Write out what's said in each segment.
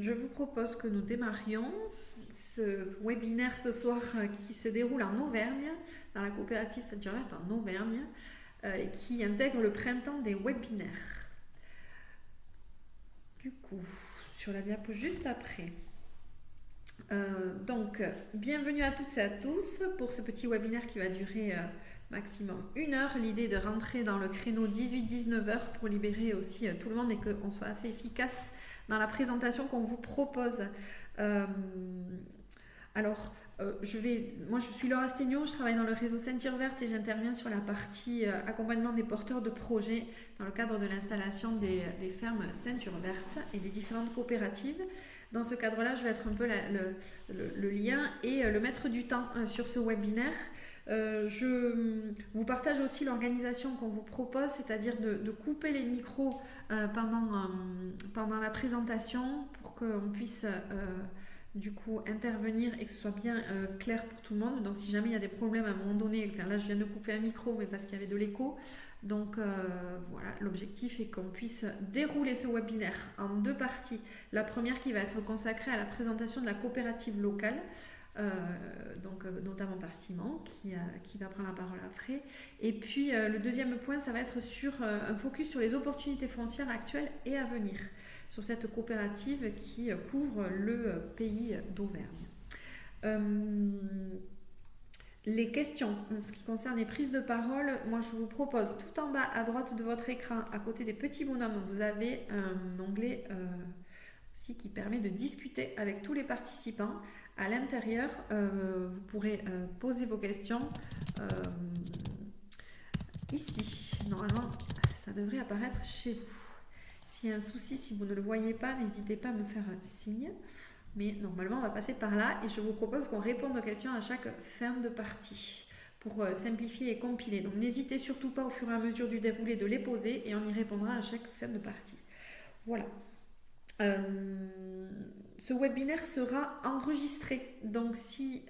Je vous propose que nous démarrions ce webinaire ce soir qui se déroule en Auvergne, dans la coopérative Ceinture Verte en Auvergne, et qui intègre le printemps des webinaires. Du coup, sur la diapo juste après. Donc, bienvenue à toutes et à tous pour ce petit webinaire qui va durer maximum 1 heure. L'idée est de rentrer dans le créneau 18-19 heures pour libérer aussi tout le monde et qu'on soit assez efficace dans la présentation qu'on vous propose. Alors, moi je suis Laura Stegno, je travaille dans le réseau Ceinture Verte et j'interviens sur la partie accompagnement des porteurs de projets dans le cadre de l'installation des fermes Ceinture Verte et des différentes coopératives. Dans ce cadre-là, je vais être un peu le lien et le maître du temps sur ce webinaire. Je vous partage aussi l'organisation qu'on vous propose, c'est-à-dire de couper les micros pendant la présentation pour qu'on puisse du coup intervenir et que ce soit bien clair pour tout le monde. Donc si jamais il y a des problèmes à un moment donné, enfin là je viens de couper un micro mais parce qu'il y avait de l'écho. Donc voilà, l'objectif est qu'on puisse dérouler ce webinaire en 2 parties. La première qui va être consacrée à la présentation de la coopérative locale, notamment par Simon qui va prendre la parole après. Et puis le deuxième point, ça va être sur un focus sur les opportunités foncières actuelles et à venir, sur cette coopérative qui couvre le pays d'Auvergne. Les questions, en ce qui concerne les prises de parole, moi je vous propose tout en bas à droite de votre écran, à côté des petits bonhommes, vous avez un onglet aussi qui permet de discuter avec tous les participants. À l'intérieur, vous pourrez poser vos questions ici. Normalement, ça devrait apparaître chez vous. S'il y a un souci, si vous ne le voyez pas, n'hésitez pas à me faire un signe. Mais normalement, on va passer par là et je vous propose qu'on réponde aux questions à chaque fin de partie pour simplifier et compiler. Donc n'hésitez surtout pas au fur et à mesure du déroulé de les poser et on y répondra à chaque fin de partie. Voilà. Ce webinaire sera enregistré. Donc si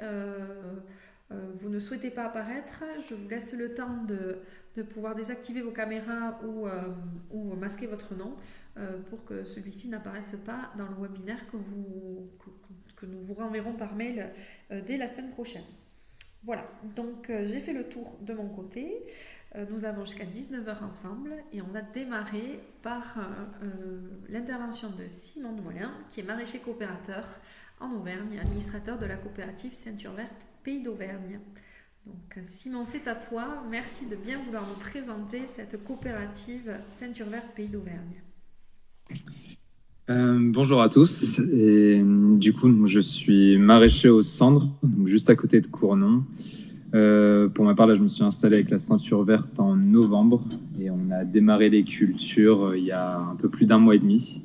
vous ne souhaitez pas apparaître, je vous laisse le temps de pouvoir désactiver vos caméras ou masquer votre nom pour que celui-ci n'apparaisse pas dans le webinaire que nous vous renverrons par mail dès la semaine prochaine. Voilà, donc j'ai fait le tour de mon côté. Nous avons jusqu'à 19h ensemble et on va démarrer par l'intervention de Simon Demolin, qui est maraîcher coopérateur en Auvergne, administrateur de la coopérative Ceinture Verte Pays d'Auvergne. Donc Simon, c'est à toi. Merci de bien vouloir nous présenter cette coopérative Ceinture Verte Pays d'Auvergne. Bonjour à tous. Et, du coup, je suis maraîcher aux Cendres, donc juste à côté de Cournon. Pour ma part, là, je me suis installé avec la Ceinture Verte en novembre et on a démarré les cultures il y a un peu plus d'1 mois et demi.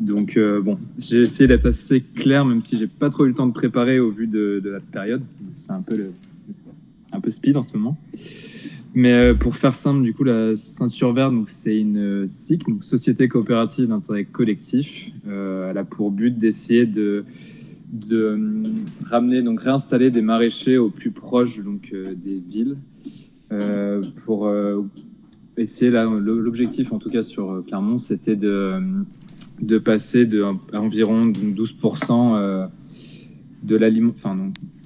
Donc bon, j'ai essayé d'être assez clair, même si j'ai pas trop eu le temps de préparer au vu de la période. C'est un peu speed en ce moment. Mais pour faire simple, du coup, la Ceinture Verte, donc, c'est une SIC, donc Société Coopérative d'Intérêt Collectif. Elle a pour but d'essayer de ramener, donc réinstaller des maraîchers au plus proche donc, des villes pour essayer, là, l'objectif en tout cas sur Clermont, c'était de passer à environ 12% de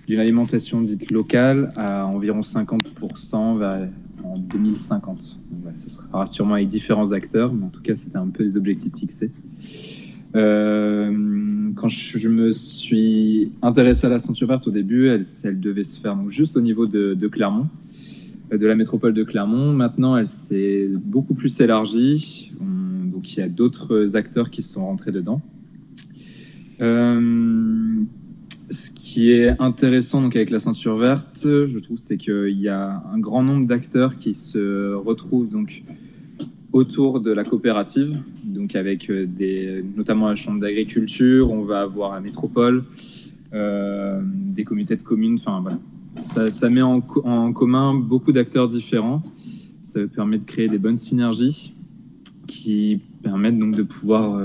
d'une alimentation dite locale à environ 50% en 2050. Donc, voilà, ça sera sûrement avec différents acteurs, mais en tout cas, c'était un peu les objectifs fixés. Quand je me suis intéressé à la Ceinture Verte au début, elle devait se faire donc, juste au niveau de Clermont, de la métropole de Clermont. Maintenant, elle s'est beaucoup plus élargie. Donc, il y a d'autres acteurs qui sont rentrés dedans. Ce qui est intéressant donc, avec la Ceinture Verte, je trouve, c'est qu'il y a un grand nombre d'acteurs qui se retrouvent donc, autour de la coopérative, donc avec notamment la Chambre d'agriculture, on va avoir la métropole, des communautés de communes, enfin voilà. Ça met en commun beaucoup d'acteurs différents. Ça permet de créer des bonnes synergies qui permettent donc de pouvoir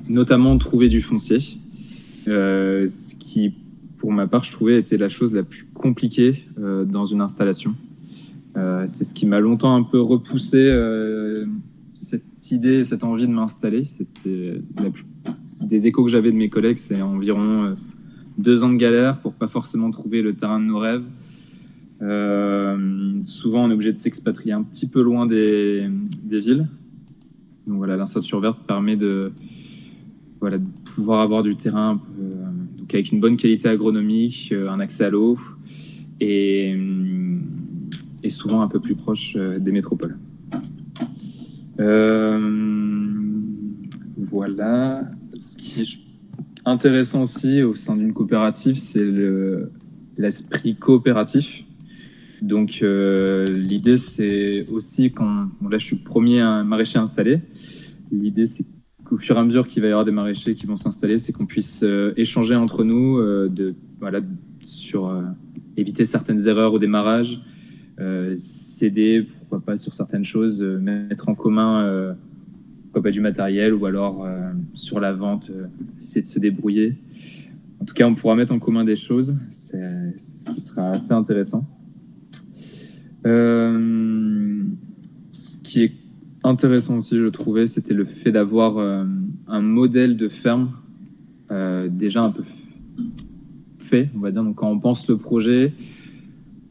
notamment trouver du foncier. Ce qui, pour ma part, je trouvais était la chose la plus compliquée dans une installation. C'est ce qui m'a longtemps un peu repoussé cette idée, cette envie de m'installer. C'était des échos que j'avais de mes collègues, c'est environ 2 ans de galère pour pas forcément trouver le terrain de nos rêves. Souvent, on est obligé de s'expatrier un petit peu loin des villes. Donc voilà, la ceinture verte permet de pouvoir avoir du terrain un peu, donc avec une bonne qualité agronomique, un accès à l'eau et souvent un peu plus proche des métropoles. Voilà. Ce qui est intéressant aussi au sein d'une coopérative, c'est l'esprit coopératif. Donc l'idée, c'est aussi là je suis le premier maraîcher installé. L'idée, c'est qu'au fur et à mesure qu'il va y avoir des maraîchers qui vont s'installer, c'est qu'on puisse échanger entre nous sur éviter certaines erreurs au démarrage, s'aider, pourquoi pas, sur certaines choses, mettre en commun pourquoi pas du matériel, ou alors sur la vente, essayer de se débrouiller. En tout cas, on pourra mettre en commun des choses, c'est ce qui sera assez intéressant. Ce qui est intéressant aussi, je trouvais, c'était le fait d'avoir un modèle de ferme déjà un peu fait, on va dire. Donc, quand on pense le projet,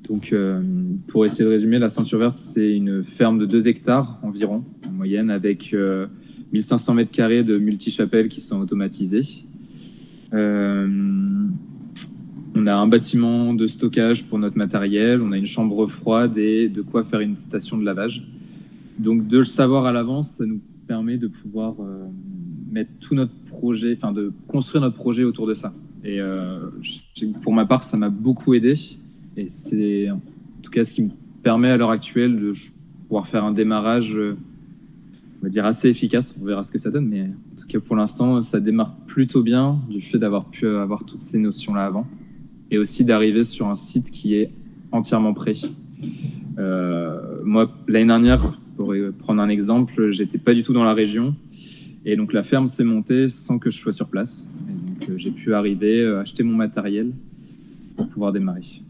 donc pour essayer de résumer, la ceinture verte, c'est une ferme de 2 hectares environ, en moyenne, avec 1500 mètres carrés de multi-chapelles qui sont automatisées. On a un bâtiment de stockage pour notre matériel, on a une chambre froide et de quoi faire une station de lavage. Donc de le savoir à l'avance, ça nous permet de pouvoir mettre tout notre projet, enfin de construire notre projet autour de ça. Et pour ma part, ça m'a beaucoup aidé. Et c'est en tout cas ce qui me permet à l'heure actuelle de pouvoir faire un démarrage, on va dire, assez efficace. On verra ce que ça donne, mais en tout cas pour l'instant, ça démarre plutôt bien du fait d'avoir pu avoir toutes ces notions-là avant. Et aussi d'arriver sur un site qui est entièrement prêt. Moi, l'année dernière, pour prendre un exemple, j'étais pas du tout dans la région. Et donc la ferme s'est montée sans que je sois sur place. Et donc j'ai pu arriver, acheter mon matériel pour pouvoir démarrer.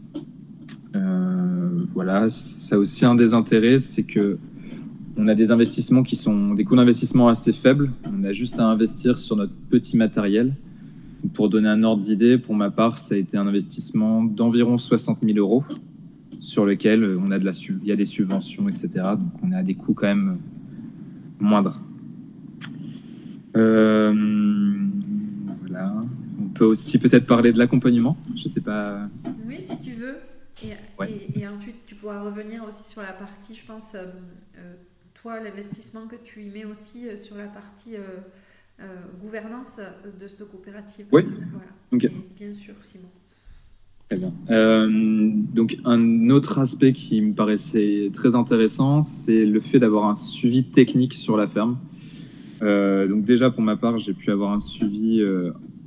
Voilà, ça aussi un des intérêts, c'est que on a des investissements qui sont des coûts d'investissement assez faibles. On a juste à investir sur notre petit matériel. Pour donner un ordre d'idée, pour ma part, ça a été un investissement d'environ 60 000 € sur lequel il y a des subventions, etc. Donc on a des coûts quand même moindres. Voilà. On peut aussi peut-être parler de l'accompagnement. Je sais pas. Oui, si tu veux. Ouais. Et ensuite, tu pourras revenir aussi sur la partie, je pense, toi, l'investissement que tu y mets aussi sur la partie gouvernance de cette coopérative. Oui. Voilà. Ok. Et bien sûr, Simon. Très bien. Donc un autre aspect qui me paraissait très intéressant, c'est le fait d'avoir un suivi technique sur la ferme. Donc déjà pour ma part, j'ai pu avoir un suivi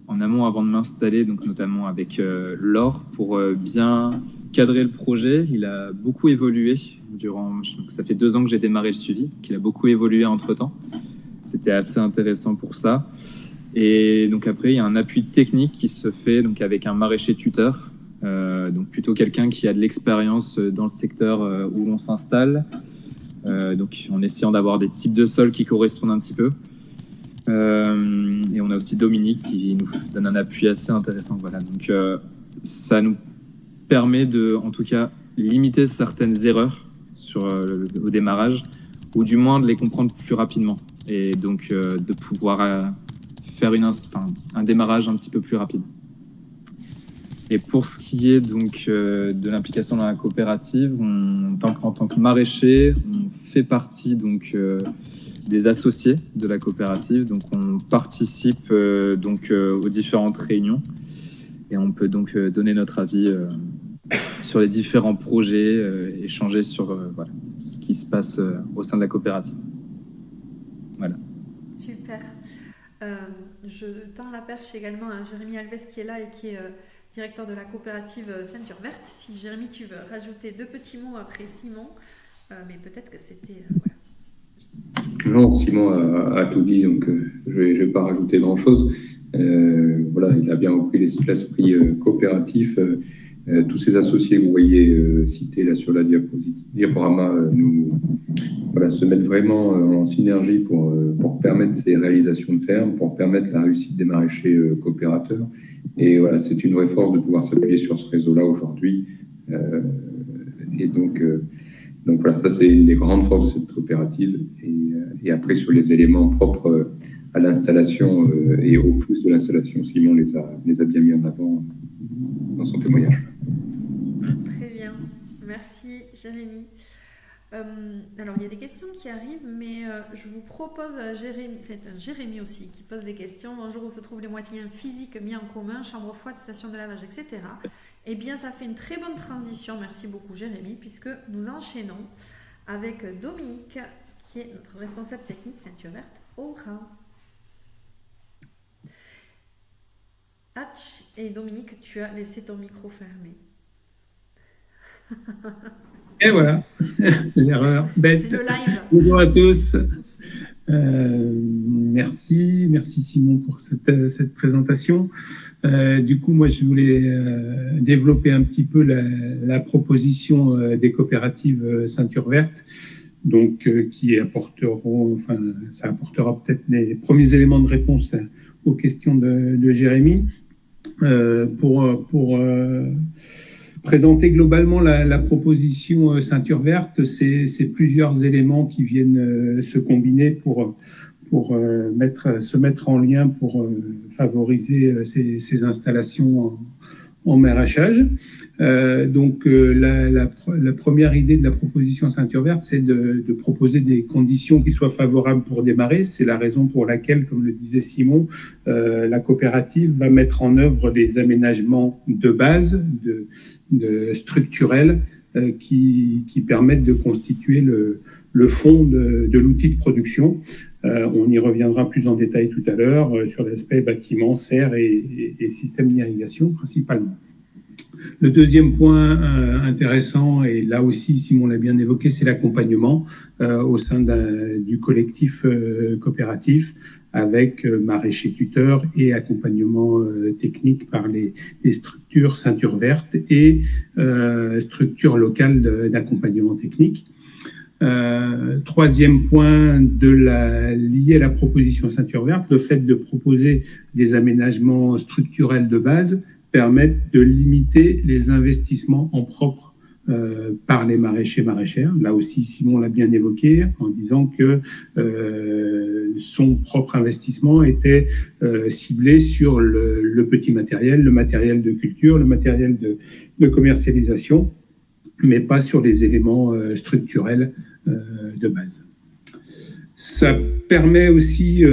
en amont avant de m'installer, donc notamment avec Laure, pour bien cadrer le projet. Il a beaucoup évolué ça fait 2 ans que j'ai démarré le suivi, qu'il a beaucoup évolué entre-temps. C'était assez intéressant pour ça. Et donc après, il y a un appui technique qui se fait donc avec un maraîcher tuteur, donc plutôt quelqu'un qui a de l'expérience dans le secteur où l'on s'installe, donc en essayant d'avoir des types de sols qui correspondent un petit peu. Et on a aussi Dominique qui nous donne un appui assez intéressant. Voilà. Donc ça nous permet de, en tout cas, limiter certaines erreurs au démarrage, ou du moins de les comprendre plus rapidement, et donc de pouvoir faire un démarrage un petit peu plus rapide. Et pour ce qui est donc de l'implication dans la coopérative, en tant que maraîcher, on fait partie donc des associés de la coopérative. Donc on participe aux différentes réunions et on peut donc donner notre avis sur les différents projets, échanger sur ce qui se passe au sein de la coopérative. Voilà. Super. Je tends la perche également à Jérémy Alves qui est là et qui est directeur de la coopérative Ceinture Verte. Si Jérémy, tu veux rajouter 2 petits mots après Simon, mais peut-être que c'était... voilà. Non, Simon a tout dit, donc je vais pas rajouter grand-chose. Voilà, il a bien repris l'esprit coopératif. Tous ces associés que vous voyez cités là sur la diaporama nous voilà, se mettre vraiment en synergie pour permettre ces réalisations de ferme, pour permettre la réussite des maraîchers coopérateurs. Et voilà, c'est une vraie force de pouvoir s'appuyer sur ce réseau-là aujourd'hui. Et donc voilà, ça c'est une des grandes forces de cette coopérative. Et après, sur les éléments propres à l'installation et au plus de l'installation, Simon les a bien mis en avant dans son témoignage. Très bien, merci Jérémy. Alors, il y a des questions qui arrivent, mais je vous propose, Jérémy, c'est un Jérémy aussi qui pose des questions. Bonjour, où se trouvent les moyens physiques mis en commun, chambre froide, station de lavage, etc. Eh bien, ça fait une très bonne transition, merci beaucoup Jérémy, puisque nous enchaînons avec Dominique, qui est notre responsable technique Ceinture Verte Aura. Hatch et Dominique, tu as laissé ton micro fermé. Et voilà, l'erreur bête. C'est le live. Bonjour à tous. Merci Simon pour cette présentation. Du coup, moi, je voulais développer un petit peu la proposition des coopératives Ceinture Verte, donc qui apporteront, enfin, ça apportera peut-être les premiers éléments de réponse aux questions de Jérémy. Pour présenter globalement la proposition Ceinture Verte, c'est plusieurs éléments qui viennent se combiner pour se mettre en lien pour favoriser ces installations en maraîchage. Donc la première idée de la proposition Ceinture Verte, c'est de proposer des conditions qui soient favorables pour démarrer. C'est la raison pour laquelle, comme le disait Simon, la coopérative va mettre en œuvre des aménagements de base, de structurels, qui permettent de constituer le fond de l'outil de production. On y reviendra plus en détail tout à l'heure sur l'aspect bâtiment, serre et système d'irrigation principalement. Le deuxième point intéressant, et là aussi Simon l'a bien évoqué, c'est l'accompagnement au sein du collectif coopératif avec maraîchers tuteurs et accompagnement technique par les structures Ceinture Verte et structures locales d'accompagnement technique. Troisième point lié à la proposition Ceinture Verte, le fait de proposer des aménagements structurels de base permettent de limiter les investissements en propre par les maraîchers-maraîchères. Là aussi, Simon l'a bien évoqué en disant que son propre investissement était ciblé sur le petit matériel, le matériel de culture, le matériel de commercialisation, mais pas sur les éléments structurels de base. Ça permet aussi,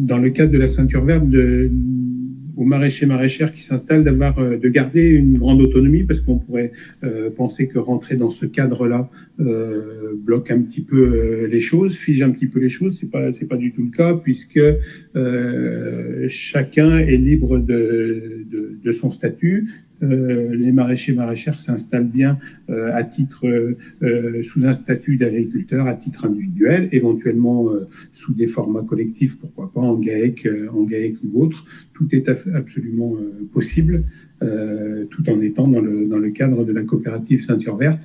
dans le cadre de la Ceinture Verte, aux maraîchers-maraîchères qui s'installent de garder une grande autonomie, parce qu'on pourrait penser que rentrer dans ce cadre-là bloque un petit peu les choses, fige un petit peu les choses. C'est pas du tout le cas, puisque chacun est libre de son statut. Les maraîchers-maraîchères s'installent bien à titre sous un statut d'agriculteur à titre individuel, éventuellement sous des formats collectifs, pourquoi pas en GAEC ou autre. Tout est absolument possible, tout en étant dans le cadre de la coopérative Ceinture Verte,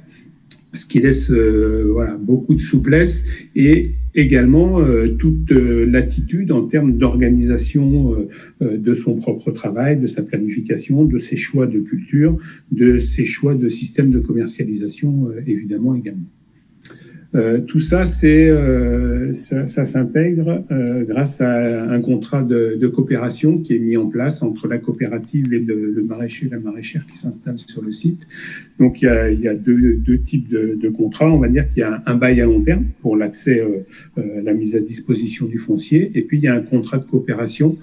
ce qui laisse beaucoup de souplesse et également toute latitude en termes d'organisation de son propre travail, de sa planification, de ses choix de culture, de ses choix de système de commercialisation, évidemment également. Tout ça, ça s'intègre grâce à un contrat de coopération qui est mis en place entre la coopérative et le maraîcher, la maraîchère qui s'installe sur le site. Donc, il y a deux types de contrats. On va dire qu'il y a un bail à long terme pour l'accès à la mise à disposition du foncier. Et puis, il y a un contrat de coopération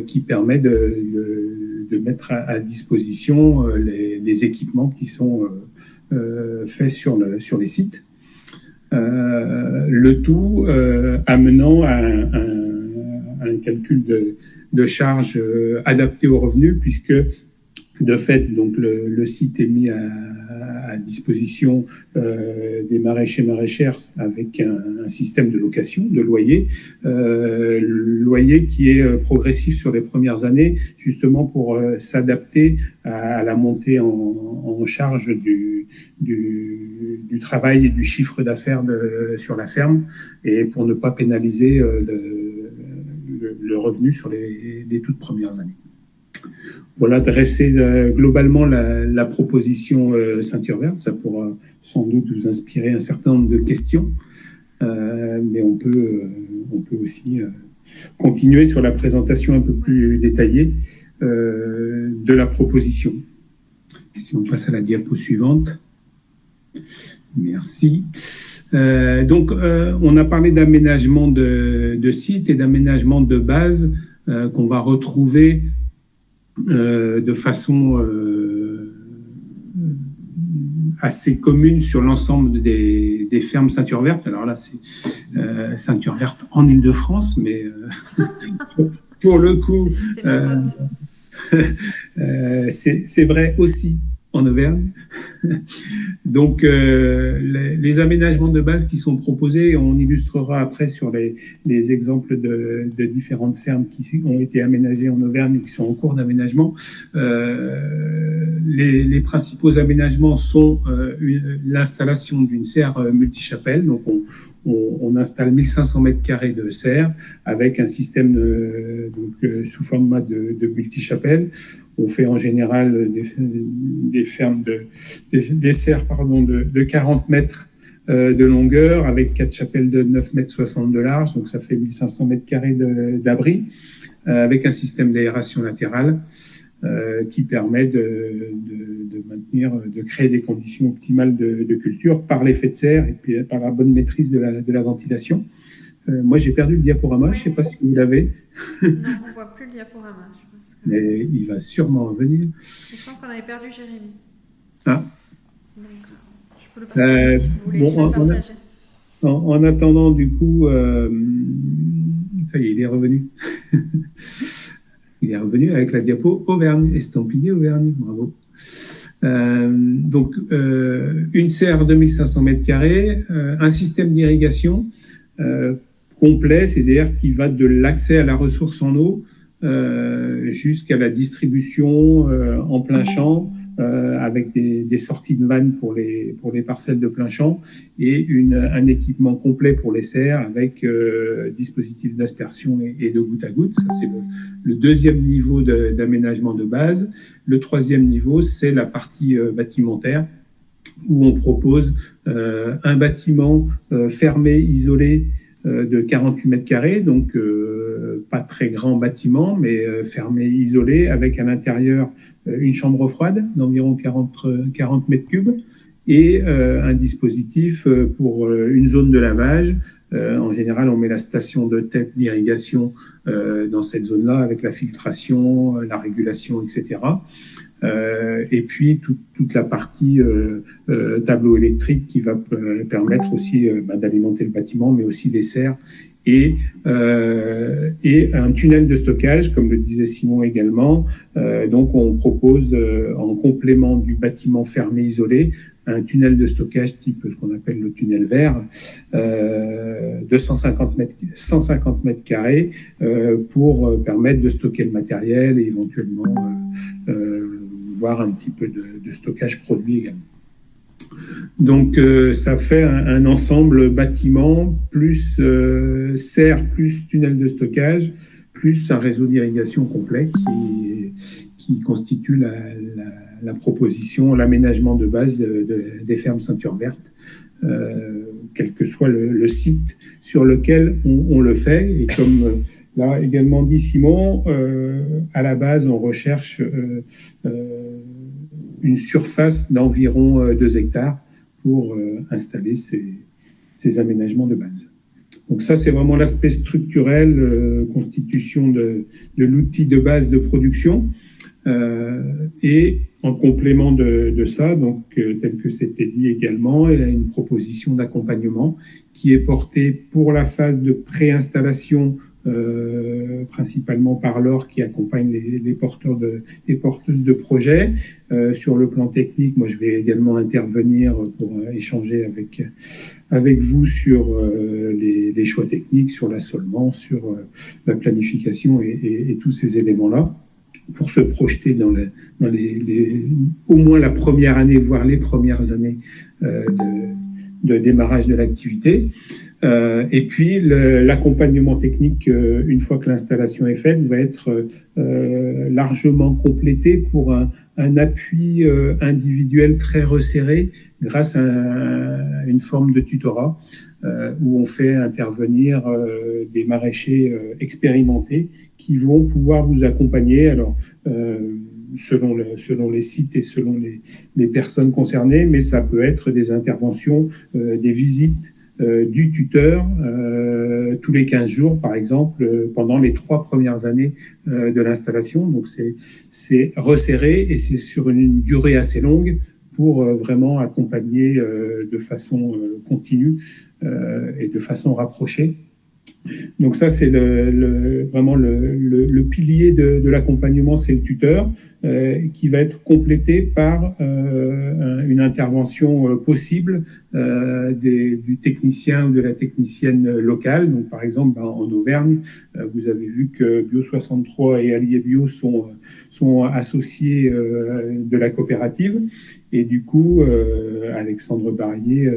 qui permet de mettre à disposition les équipements qui sont faits sur les sites. Le tout amenant à un calcul de charge adapté aux revenus, puisque de fait, donc le site est mis à à disposition des maraîchers maraîchères avec un système de location, de loyer, loyer qui est progressif sur les premières années, justement pour s'adapter à la montée en charge du travail et du chiffre d'affaires sur la ferme, et pour ne pas pénaliser le revenu sur les toutes premières années. Voilà, dresser globalement la proposition Ceinture Verte. Ça pourra sans doute vous inspirer un certain nombre de questions, mais on peut aussi continuer sur la présentation un peu plus détaillée de la proposition. Si on passe à la diapo suivante. Merci. Donc, on a parlé d'aménagement de sites et d'aménagement de base qu'on va retrouver de façon assez commune sur l'ensemble des fermes Ceinture Verte. Alors là, c'est Ceinture Verte en Île-de-France, mais pour le coup, c'est vrai aussi en Auvergne. Donc, les aménagements de base qui sont proposés, on illustrera après sur les exemples de différentes fermes qui ont été aménagées en Auvergne et qui sont en cours d'aménagement. Les principaux aménagements sont l'installation d'une serre multichapelle. Donc, on installe 1500 mètres carrés de serre avec un système sous format de multichapelle. On fait en général des fermes des serres de 40 mètres de longueur avec 4 chapelles de 9 mètres 60 de large. Donc ça fait 1500 mètres carrés d'abri avec un système d'aération latérale qui permet de maintenir, de créer des conditions optimales de culture par l'effet de serre et puis par la bonne maîtrise de la ventilation. Moi, j'ai perdu le diaporama. Je ne sais pas si vous l'avez. Non, on ne voit plus le diaporama. Mais il va sûrement revenir. Je pense qu'on avait perdu Jérémy. Ah. Donc, je peux le partager si vous voulez. En attendant, du coup, ça y est, il est revenu. Il est revenu avec la diapo Auvergne, estampillé Auvergne. Bravo. Donc, une serre de 1500 mètres carrés, un système d'irrigation complet, c'est-à-dire qui va de l'accès à la ressource en eau jusqu'à la distribution en plein champ, avec des sorties de vannes pour les parcelles de plein champ et un équipement complet pour les serres avec dispositifs d'aspersion et de goutte à goutte. Ça, c'est le deuxième niveau d'aménagement de base. Le troisième niveau, c'est la partie bâtimentaire, où on propose un bâtiment fermé, isolé, de 48 mètres carrés, donc pas très grand bâtiment, mais fermé, isolé, avec à l'intérieur une chambre froide d'environ 40 mètres cubes et un dispositif pour une zone de lavage. En général, on met la station de tête d'irrigation dans cette zone-là avec la filtration, la régulation, etc. Et puis toute la partie tableau électrique qui va permettre aussi d'alimenter le bâtiment, mais aussi les serres et un tunnel de stockage, comme le disait Simon également. Donc on propose en complément du bâtiment fermé isolé un tunnel de stockage type ce qu'on appelle le tunnel vert de 150 mètres carrés pour permettre de stocker le matériel et éventuellement voir un petit peu de stockage produit également. Donc ça fait un ensemble bâtiment plus serre plus tunnel de stockage plus un réseau d'irrigation complet qui constitue la proposition, l'aménagement de base des fermes Ceinture Verte, quel que soit le site sur lequel on le fait. Et comme l'a également dit Simon, à la base, on recherche une surface d'environ 2 hectares pour installer ces aménagements de base. Donc ça, c'est vraiment l'aspect structurel, constitution de l'outil de base de production. Et en complément de ça, donc tel que c'était dit également, il y a une proposition d'accompagnement qui est portée pour la phase de préinstallation principalement par Laure qui accompagne les porteuses de projets. Sur le plan technique, moi je vais également intervenir pour échanger avec vous sur les choix techniques, sur l'assolement, sur la planification et tous ces éléments-là, pour se projeter dans au moins la première année, voire les premières années de démarrage de l'activité. Et puis l'accompagnement technique, une fois que l'installation est faite, va être largement complété pour un appui individuel très resserré grâce à une forme de tutorat où on fait intervenir des maraîchers expérimentés qui vont pouvoir vous accompagner. Alors, selon les sites et selon les personnes concernées, mais ça peut être des interventions, des visites du tuteur tous les 15 jours, par exemple, pendant les 3 premières années de l'installation. Donc, c'est resserré et c'est sur une durée assez longue pour vraiment accompagner de façon continue et de façon rapprochée. Donc ça, c'est vraiment le pilier de l'accompagnement, c'est le tuteur, qui va être complété par une intervention possible du technicien ou de la technicienne locale. Donc par exemple, en Auvergne, vous avez vu que Bio63 et Allier Bio sont associés de la coopérative. Et du coup, Alexandre Barrier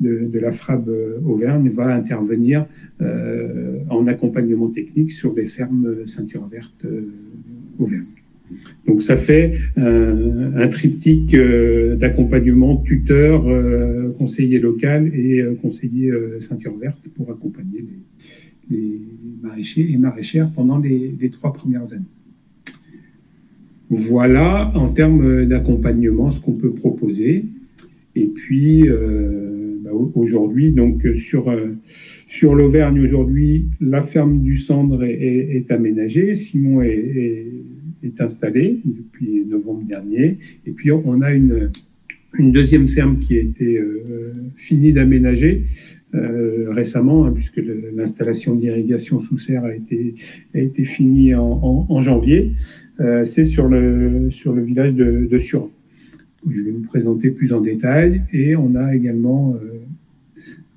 de la FRAB Auvergne va intervenir en accompagnement technique sur les fermes Ceinture Verte Auvergne. Donc ça fait un triptyque d'accompagnement tuteur, conseiller local et conseiller Ceinture Verte pour accompagner les maraîchers et maraîchères pendant les 3 premières années. Voilà en termes d'accompagnement ce qu'on peut proposer. Et puis aujourd'hui, donc sur l'Auvergne aujourd'hui, la ferme du Cendre est aménagée. Simon est installé depuis novembre dernier. Et puis on a une deuxième ferme qui a été finie d'aménager récemment, puisque l'installation d'irrigation sous serre a été finie en janvier. C'est sur le village de Suran. Je vais vous présenter plus en détail. Et on a également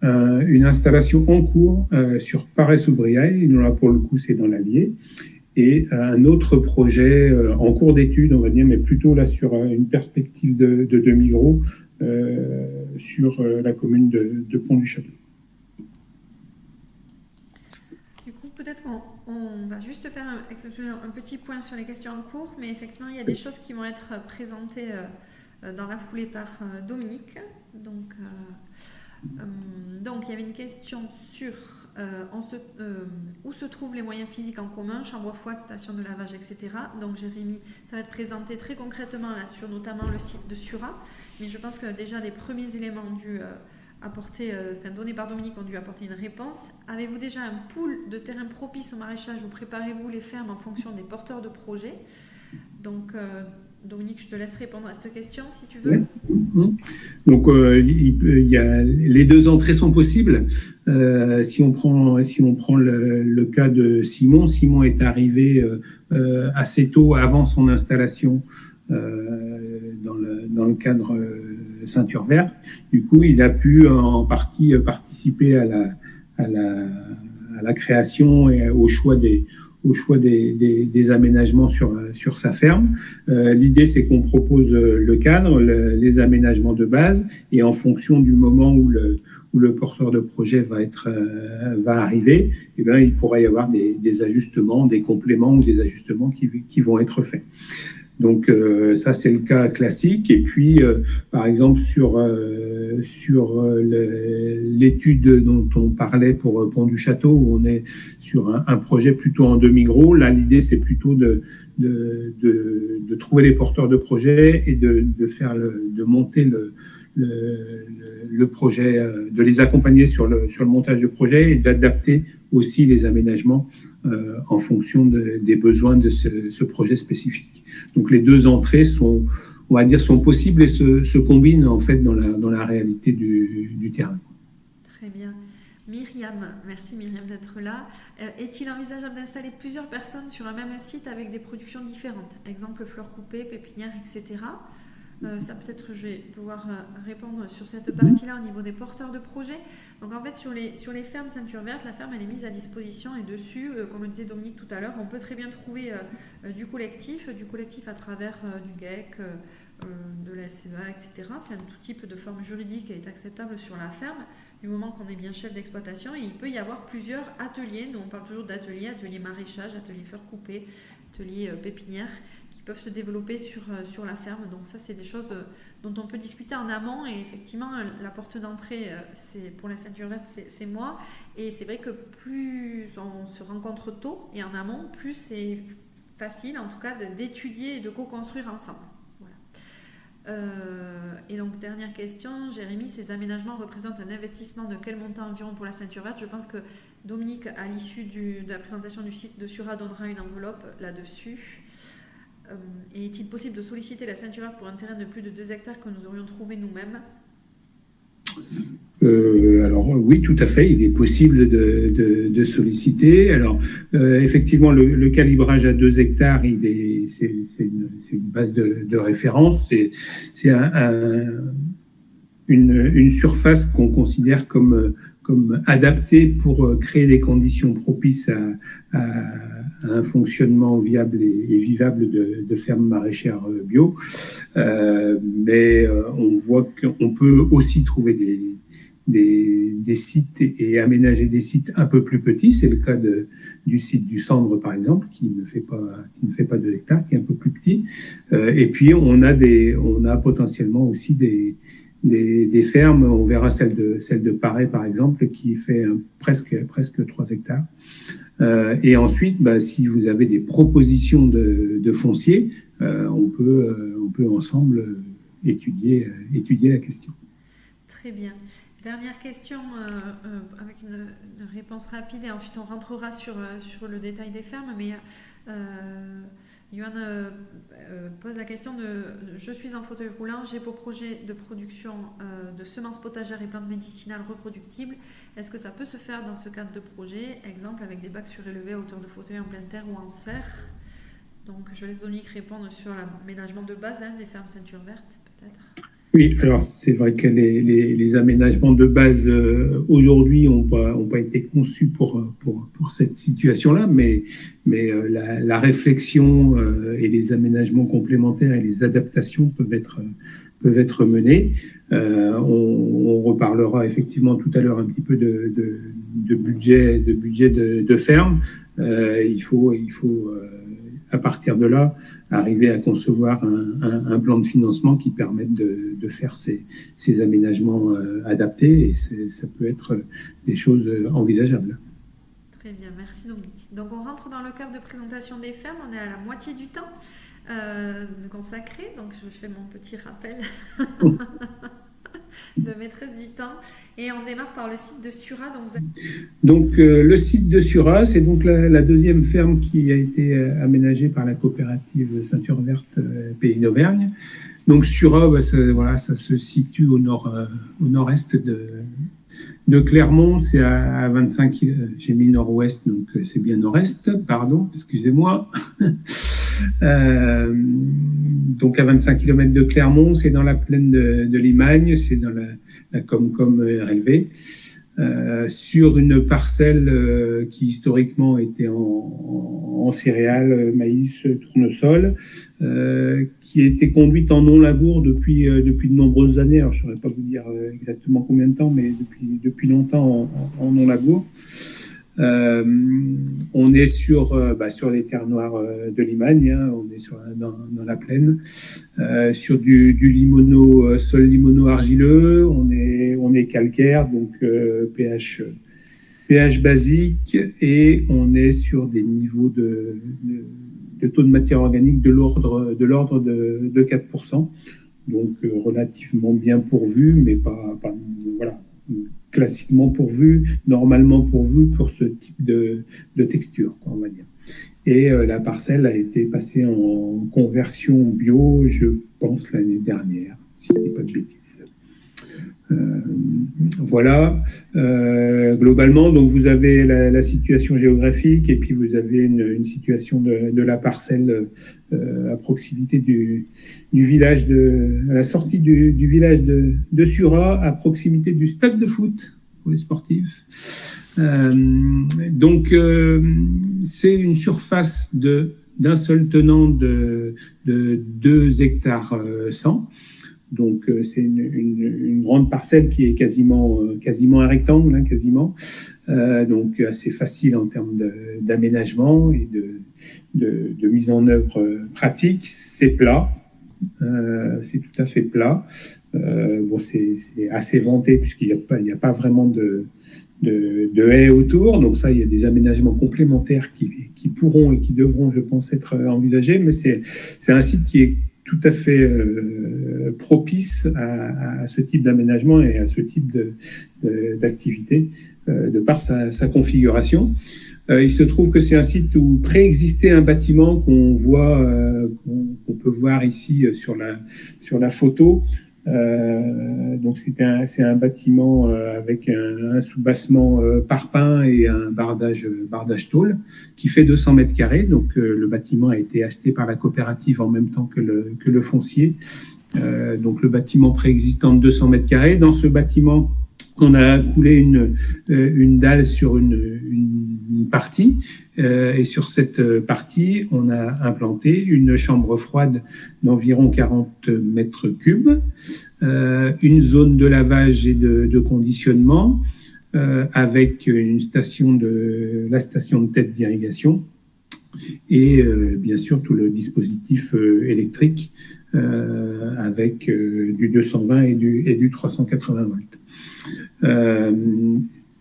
une installation en cours sur Paré-sous-Briaille. Là, pour le coup, c'est dans l'Allier. Et un autre projet en cours d'étude, on va dire, mais plutôt là sur une perspective de demi-gros sur la commune de Pont-du-Château. Du coup, peut-être qu'on va juste faire un petit point sur les questions en cours, mais effectivement, il y a des choses qui vont être présentées dans la foulée par Dominique. Donc, il y avait une question sur où se trouvent les moyens physiques en commun, chambre froide, station de lavage, etc. Donc Jérémy, ça va être présenté très concrètement là, sur notamment le site de Sura, mais je pense que déjà les premiers éléments ont dû donnés par Dominique ont dû apporter une réponse. Avez-vous déjà un pool de terrain propice au maraîchage ou préparez-vous les fermes en fonction des porteurs de projets? Donc Dominique, je te laisse répondre à cette question si tu veux. Donc, il y a, les 2 entrées sont possibles. Si on prend le cas de Simon, Simon est arrivé assez tôt avant son installation dans le cadre Ceinture Verte. Du coup, il a pu en partie participer à la création et au choix des aménagements sur sa ferme. L'idée, c'est qu'on propose le cadre, les aménagements de base, et en fonction du moment où le porteur de projet va arriver, eh bien, il pourra y avoir des ajustements, des compléments ou des ajustements qui vont être faits. Donc ça, c'est le cas classique. Et puis, par exemple, sur l'étude dont on parlait pour Pont-du-Château, où on est sur un projet plutôt en demi-gros, là, l'idée, c'est plutôt de trouver les porteurs de projet et de monter le projet, de les accompagner sur le montage du projet et d'adapter aussi les aménagements en fonction des besoins de ce projet spécifique. Donc les 2 entrées sont possibles et se combinent en fait dans la réalité du terrain. Très bien. Merci Myriam d'être là. Est-il envisageable d'installer plusieurs personnes sur un même site avec des productions différentes? Exemple fleurs coupées, pépinières, etc. Ça peut-être je vais pouvoir répondre sur cette partie-là au niveau des porteurs de projets. Donc en fait sur les fermes Ceinture Verte, la ferme elle est mise à disposition et dessus, comme le disait Dominique tout à l'heure, on peut très bien trouver du collectif à travers du GEC, de la SCEA, etc. Enfin tout type de forme juridique est acceptable sur la ferme du moment qu'on est bien chef d'exploitation, et il peut y avoir plusieurs ateliers. Nous on parle toujours d'ateliers, ateliers maraîchage, ateliers fleurs coupées, ateliers pépinières, peuvent se développer sur la ferme. Donc ça, c'est des choses dont on peut discuter en amont. Et effectivement, la porte d'entrée, c'est pour la Ceinture Verte, c'est moi. Et c'est vrai que plus on se rencontre tôt et en amont, plus c'est facile, en tout cas, d'étudier et de co-construire ensemble. Voilà. Et donc, dernière question, Jérémy, ces aménagements représentent un investissement de quel montant environ pour la Ceinture Verte? Je pense que Dominique, à l'issue de la présentation du site de Sura, donnera une enveloppe là-dessus. Et est-il possible de solliciter la Ceinture Verte pour un terrain de plus de 2 hectares que nous aurions trouvé nous-mêmes? Alors oui, tout à fait, il est possible de solliciter. Alors effectivement, le calibrage à 2 hectares, c'est une base de référence. C'est une surface qu'on considère comme adaptée pour créer des conditions propices à un fonctionnement viable et vivable de fermes maraîchères bio. Mais on voit qu'on peut aussi trouver des sites et aménager des sites un peu plus petits. C'est le cas du site du Cendre, par exemple, qui ne fait pas 2 hectares, qui est un peu plus petit. Et puis, on a potentiellement aussi des fermes. On verra celle de Paray, par exemple, qui fait presque 3 hectares. Et ensuite, si vous avez des propositions de foncier, on peut ensemble étudier la question. Très bien. Dernière question avec une réponse rapide et ensuite on rentrera sur le détail des fermes. Mais Yoann pose la question je suis en fauteuil roulant, j'ai pour projet de production de semences potagères et plantes médicinales reproductibles. Est-ce que ça peut se faire dans ce cadre de projet, exemple avec des bacs surélevés à hauteur de fauteuil en pleine terre ou en serre? Donc je laisse Dominique répondre sur l'aménagement de base des fermes Ceinture Verte peut-être. Oui, alors c'est vrai que les aménagements de base aujourd'hui n'ont pas été conçus pour cette situation-là, mais la réflexion et les aménagements complémentaires et les adaptations peuvent être menés. On reparlera effectivement tout à l'heure un petit peu de budget de ferme. Il faut à partir de là, arriver à concevoir un plan de financement qui permette de faire ces aménagements adaptés, et ça peut être des choses envisageables. Très bien, merci Dominique. Donc on rentre dans le cadre de présentation des fermes, on est à la moitié du temps consacré, donc je fais mon petit rappel de maîtresse du temps. Et on démarre par le site de Sura. Donc le site de Sura, c'est donc la deuxième ferme qui a été aménagée par la coopérative Ceinture Verte Pays d'Auvergne. Donc Sura, ça se situe au nord-est de Clermont. C'est à 25 km. J'ai mis nord-ouest, donc c'est bien nord-est. Pardon, excusez-moi. Donc à 25 km de Clermont, c'est dans la plaine de Limagne, c'est dans la Comcom RLV, sur une parcelle qui historiquement était en céréales, maïs, tournesol, qui a été conduite en non-labour depuis de nombreuses années. Alors je ne saurais pas vous dire exactement combien de temps, mais depuis longtemps en non-labour. On est sur les terres noires de Limagne, on est dans la plaine, sur du limono, sol limono argileux, on est calcaire, donc pH basique, et on est sur des niveaux de taux de matière organique de l'ordre de 4%, donc relativement bien pourvu, mais pas voilà, classiquement pourvu, normalement pourvu pour ce type de texture, on va dire. Et la parcelle a été passée en conversion bio, je pense, l'année dernière, si je ne dis pas de bêtises. Voilà, globalement, donc vous avez la situation géographique et puis vous avez une situation de la parcelle à proximité du village à la sortie du village de Surat, à proximité du stade de foot pour les sportifs. Donc, c'est une surface d'un seul tenant de 2 hectares 100. Donc, c'est une grande parcelle qui est quasiment un rectangle, quasiment. Donc, assez facile en termes d'aménagement et de mise en œuvre pratique. C'est plat, c'est tout à fait plat. Bon, c'est assez vanté puisqu'il n'y a pas vraiment de haies autour. Donc ça, il y a des aménagements complémentaires qui pourront et qui devront, je pense, être envisagés. Mais c'est un site qui est tout à fait propice à ce type d'aménagement et à ce type d'activité de par sa configuration. Il se trouve que c'est un site où préexistait un bâtiment qu'on peut voir ici sur la photo. Donc c'est un bâtiment avec un soubassement parpaing et un bardage tôle qui fait 200 mètres carrés. Donc le bâtiment a été acheté par la coopérative en même temps que le foncier. Donc le bâtiment préexistant de 200 mètres carrés. Dans ce bâtiment, on a coulé une dalle sur une partie et sur cette partie, on a implanté une chambre froide d'environ 40 mètres cubes, une zone de lavage et de conditionnement avec la station de tête d'irrigation et bien sûr tout le dispositif électrique avec du 220 et du 380 volts.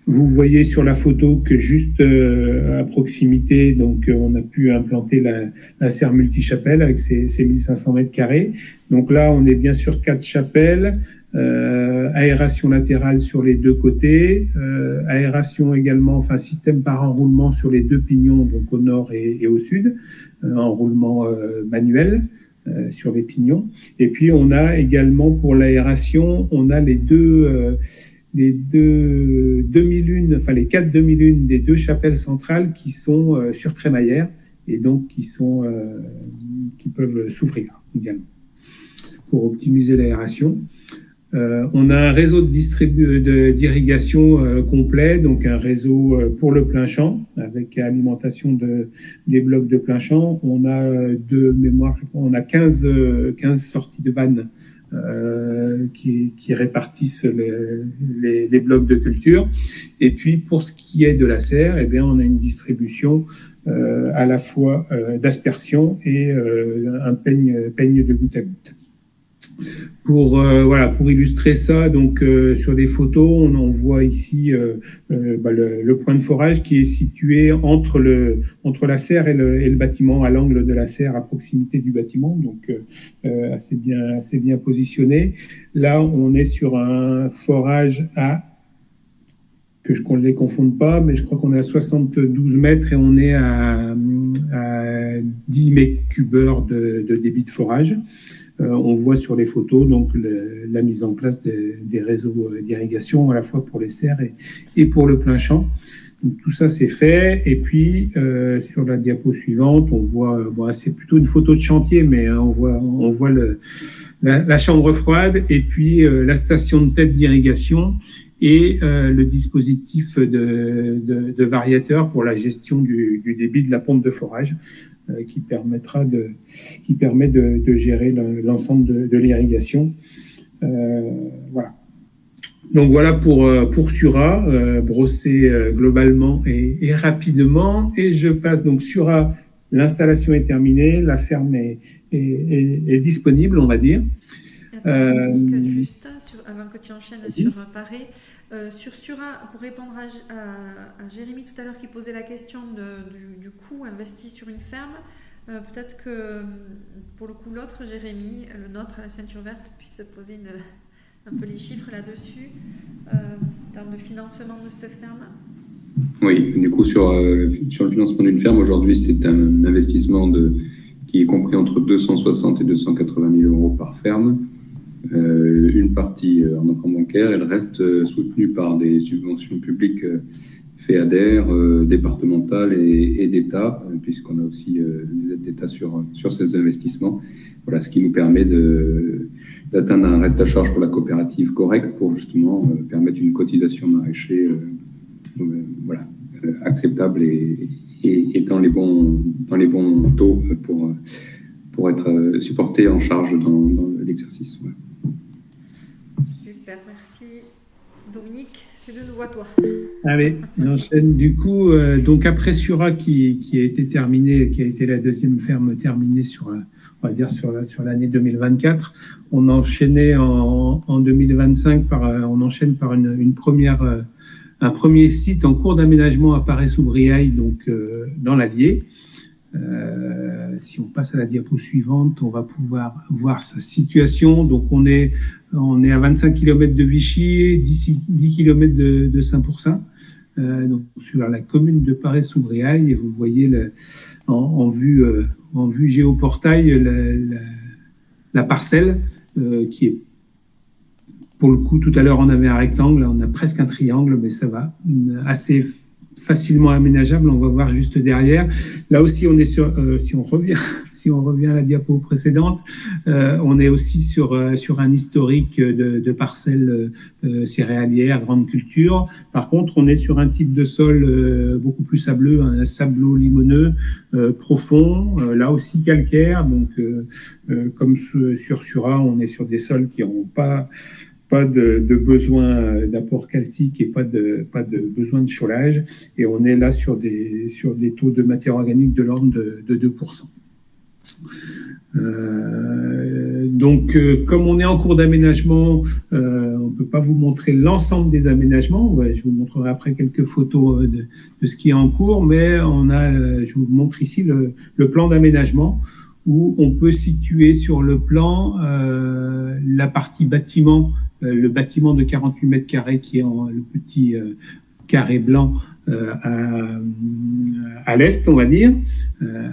Vous voyez sur la photo que juste à proximité, donc on a pu implanter la serre multichapelle avec ses 1500 mètres carrés. Donc là, on est bien sûr 4 chapelles, aération latérale sur les 2 côtés, aération également, enfin système par enroulement sur les 2 pignons, donc au nord et au sud, enroulement manuel sur les pignons. Et puis on a également pour l'aération, on a les 4 demi-lunes des 2 chapelles centrales qui sont sur crémaillère et donc qui peuvent s'ouvrir également pour optimiser l'aération. On a un réseau d'irrigation complet, donc un réseau pour le plein champ avec alimentation des blocs de plein champ. On a de mémoire, je crois, on a 15 sorties de vannes qui répartissent les blocs de culture. Et puis pour ce qui est de la serre, eh bien on a une distribution à la fois d'aspersion et un peigne de goutte à goutte. Pour illustrer ça, donc sur les photos, on voit ici le point de forage qui est situé entre la serre et le bâtiment, à l'angle de la serre, à proximité du bâtiment, donc assez bien positionné. Là, on est sur un forage que je ne les confonde pas, mais je crois qu'on est à 72 mètres et on est à 10 mètres cubeurs de débit de forage. On voit sur les photos donc la mise en place des réseaux d'irrigation à la fois pour les serres et pour le plein champ. Donc, tout ça c'est fait. Et puis sur la diapo suivante, on voit, c'est plutôt une photo de chantier, mais on voit la chambre froide et puis la station de tête d'irrigation et le dispositif de variateur pour la gestion du débit de la pompe de forage. Qui permet de gérer l'ensemble de l'irrigation. Voilà. Donc voilà pour Surat, brossé globalement et rapidement. Et je passe donc Surat, l'installation est terminée, la ferme est disponible, on va dire. Juste avant que tu enchaînes sur Paris. Sur Surat, pour répondre à Jérémy tout à l'heure qui posait la question du coût investi sur une ferme, peut-être que pour le coup l'autre Jérémy, le nôtre à la ceinture verte, puisse poser un peu les chiffres là-dessus en termes de financement de cette ferme. Oui, du coup sur le financement d'une ferme, aujourd'hui c'est un investissement qui est compris entre 260 et 280 000 euros par ferme. une partie en emprunt bancaire et le reste soutenu par des subventions publiques FEADER, départementales et d'État, puisqu'on a aussi des aides d'État sur ces investissements. Voilà, ce qui nous permet d'atteindre un reste à charge pour la coopérative correct pour justement permettre une cotisation maraîcher acceptable et dans les bons taux pour être supporté en charge dans l'exercice. Ouais. Super, merci. Dominique, c'est de nouveau à toi. Allez, j'enchaîne. Du coup, donc après Sura qui a été terminée, qui a été la deuxième ferme terminée sur l'année 2024, on enchaînait en 2025 on enchaîne par un premier site en cours d'aménagement à Paray-sous-Briaille, donc dans l'Allier. Si on passe à la diapo suivante, on va pouvoir voir sa situation. Donc on est à 25 km de Vichy, 10 km de Saint-Pourçain, donc sur la commune de Paray-sous-Briaille, et vous voyez en vue géoportail la parcelle qui est, pour le coup, tout à l'heure on avait un rectangle, là on a presque un triangle, mais ça va, assez facilement aménageable. On va voir juste derrière. Là aussi, on est si on revient à la diapo précédente, on est aussi sur un historique de parcelles céréalières, grande culture. Par contre, on est sur un type de sol beaucoup plus sableux, un sablo-limoneux profond, là aussi calcaire. Donc, comme sur Sura, on est sur des sols qui n'ont pas de besoin d'apport calcique et pas de besoin de chaulage. Et on est là sur des taux de matière organique de l'ordre de 2%. Donc, comme on est en cours d'aménagement, on ne peut pas vous montrer l'ensemble des aménagements. Je vous montrerai après quelques photos de ce qui est en cours, mais je vous montre ici le plan d'aménagement où on peut situer sur le plan la partie bâtiment, le bâtiment de 48 mètres carrés qui est le petit carré blanc à l'est, on va dire,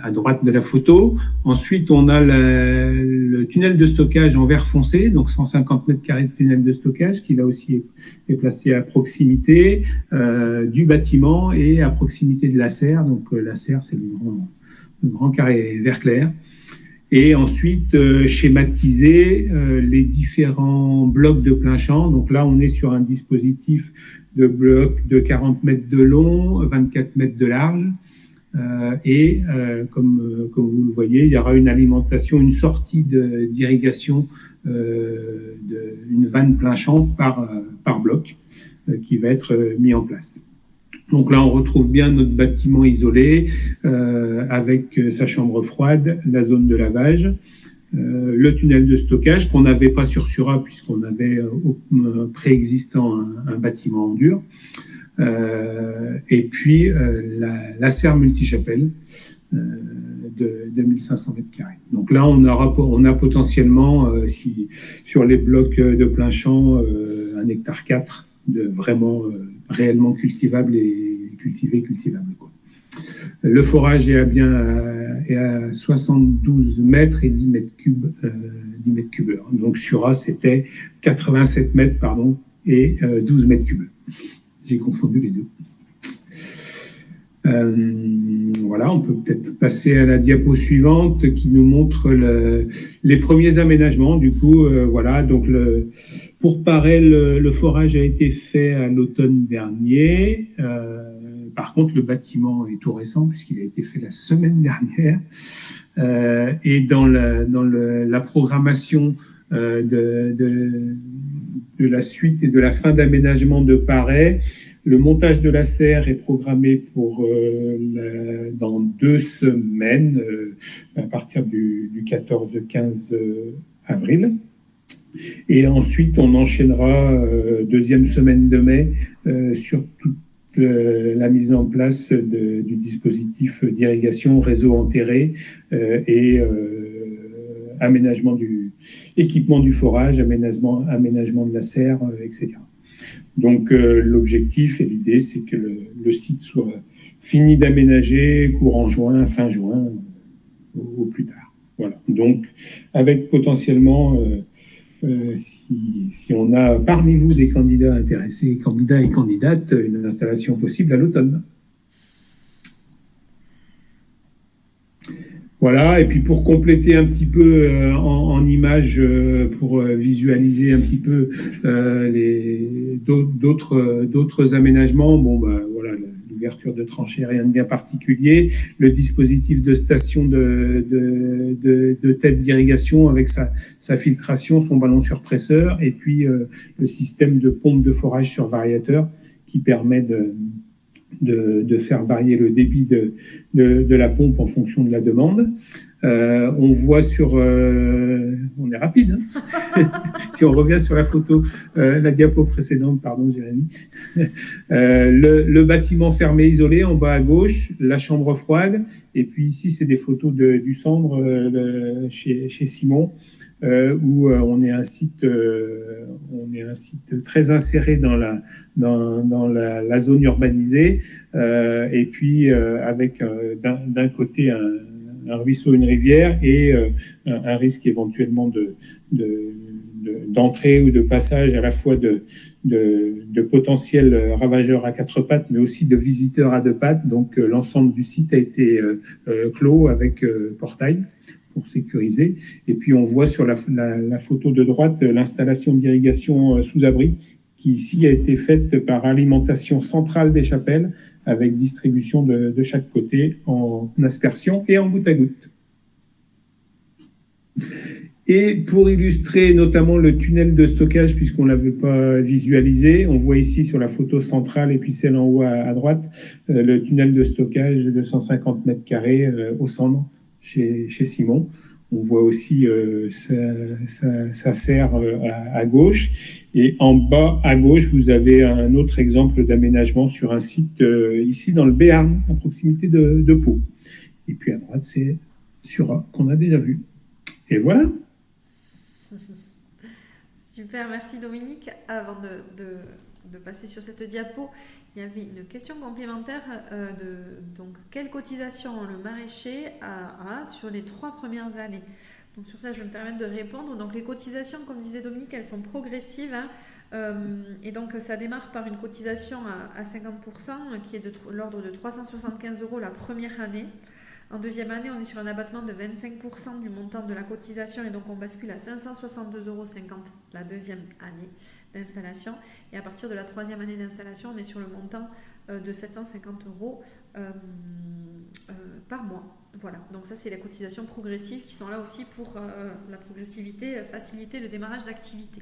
à droite de la photo. Ensuite, on a le tunnel de stockage en vert foncé, donc 150 mètres carrés de tunnel de stockage, qui là aussi est placé à proximité du bâtiment et à proximité de la serre. Donc la serre, c'est le grand carré vert clair. Et ensuite, schématiser les différents blocs de plein champ. Donc là, on est sur un dispositif de blocs de 40 mètres de long, 24 mètres de large. Comme vous le voyez, il y aura une alimentation, une sortie d'irrigation d'une vanne plein champ par bloc qui va être mis en place. Donc là, on retrouve bien notre bâtiment isolé avec sa chambre froide, la zone de lavage, le tunnel de stockage qu'on n'avait pas sur Sura puisqu'on avait préexistant un bâtiment en dur. Et puis la serre multichapelle de 1500 mètres carrés. Donc là, on a potentiellement, sur les blocs de plein champ, 1,4 hectare de vraiment réellement cultivable et cultivable, quoi. Le forage est à 72 mètres et 10 mètres cubes, 10 mètres cubes. Donc Sura, c'était 87 mètres, et 12 mètres cubes. J'ai confondu les deux. Voilà, on peut peut-être passer à la diapo suivante qui nous montre les premiers aménagements. Du coup, voilà, donc pour Paray, le forage a été fait à l'automne dernier. Par contre, le bâtiment est tout récent puisqu'il a été fait la semaine dernière. Et dans la programmation de la suite et de la fin d'aménagement de Paray, le montage de la serre est programmé pour dans 2 semaines, à partir du 14-15 avril. Et ensuite, on enchaînera deuxième semaine de mai sur toute la mise en place du dispositif d'irrigation, réseau enterré et aménagement équipement du forage, aménagement de la serre, etc. Donc l'objectif et l'idée, c'est que le site soit fini d'aménager courant juin, fin juin, au plus tard. Voilà. Donc avec potentiellement si on a parmi vous des candidats intéressés, candidats et candidates, une installation possible à l'automne. Voilà, et puis pour compléter un petit peu en images, pour visualiser un petit peu d'autres aménagements, voilà, l'ouverture de tranchées, rien de bien particulier, le dispositif de station de tête d'irrigation avec sa filtration, son ballon surpresseur, et puis le système de pompe de forage sur variateur qui permet de faire varier le débit de la pompe en fonction de la demande. On voit on est rapide, hein. Si on revient sur la photo, la diapo précédente, pardon Jérémy, le bâtiment fermé isolé en bas à gauche, la chambre froide, et puis ici c'est des photos du Sambre chez Simon, où on est un site très inséré dans la zone urbanisée, et puis avec d'un côté un ruisseau, une rivière, et un risque éventuellement d'entrée ou de passage à la fois de potentiels ravageurs à quatre pattes, mais aussi de visiteurs à deux pattes. Donc l'ensemble du site a été clos avec portail pour sécuriser. Et puis on voit sur la photo de droite l'installation d'irrigation sous abri qui ici a été faite par alimentation centrale des chapelles avec distribution de chaque côté en aspersion et en goutte à goutte. Et pour illustrer notamment le tunnel de stockage, puisqu'on ne l'avait pas visualisé, on voit ici sur la photo centrale et puis celle en haut à droite, le tunnel de stockage de 150 mètres carrés au centre chez Simon. On voit aussi sa serre à gauche. Et en bas à gauche, vous avez un autre exemple d'aménagement sur un site ici dans le Béarn, à proximité de Pau. Et puis à droite, c'est Surat, qu'on a déjà vu. Et voilà. Super, merci Dominique. Avant de passer sur cette diapo, il y avait une question complémentaire donc quelle cotisation le maraîcher a sur les 3 premières années. Donc sur ça, je vais me permettre de répondre. Donc les cotisations, comme disait Dominique, elles sont progressives, hein, et donc ça démarre par une cotisation à 50% qui est de l'ordre de 375 € la première année. En deuxième année, on est sur un abattement de 25% du montant de la cotisation et donc on bascule à 562,50 € la deuxième année d'installation. Et à partir de la troisième année d'installation, on est sur le montant de 750 € par mois. Voilà, donc ça c'est les cotisations progressives qui sont là aussi pour la progressivité, faciliter le démarrage d'activité.